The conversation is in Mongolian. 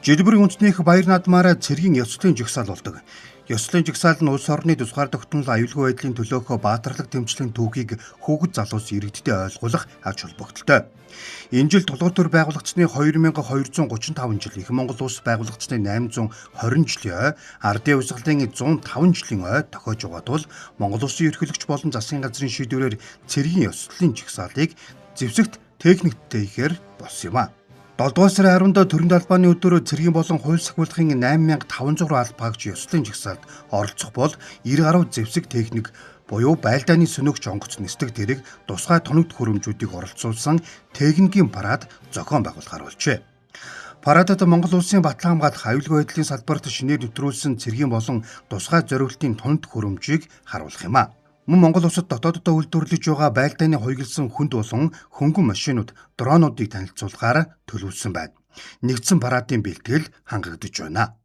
Жидбэрийн үндэснийх баяр наадмаараа цэргийн ёслолын жигсаал болдог. Ёслолын жигсаал нь улс орны тусгаар тогтнол аюулгүй байдлын төлөөх баатарлаг тэмцлийн түүхийг хүүхэд залуус иргэдтэй ойлгуулах ач холбогдолтой. Энэ жил тулгуур төр байгуулагдсны 2235 жил, их Монгол улс байгуулагдсны 820 жилийн ой, ардын хувьсгалын 105 жилийн ой тохиож байгаа тул Монгол улсын ерхийлөгч болон засгийн газрын шийдвэрээр цэргийн ёслолын жигсаалыг зэвсэгт техниктэй ихээр болсон юм а. 7 дугаар сарын 10-нд төрөнд албаны өдөр цэргийн болон хууль сахиулахын 8500 албаагч ёслолын жигсаалд оролцох бол 90 гаруй зэвсэг техник буюу байлдааны сөнөөгч онгоц нисдэг тэрэг тусгай тоногт хөрөмжүүдийг оролцуулсан техникийн парад зохион байгуулахаар болжээ. Парадад Монгол улсын батлан хамгаалах аюулгүй байдлын салбарт шинээр нэвтрүүлсэн цэргийн болон тусгай зориултын тоногт хөрөмжийг харуулах юм а. Мөн Монгол улсад дотооддоо үйлдвэрлэж байгаа байлдааны хуйгалсан хүнд болон хөнгөн машинууд, дронуудыг танилцуулахаар төлөвлөсөн байна. Нэгдсэн парадын бэлтгэл хангагдаж байна.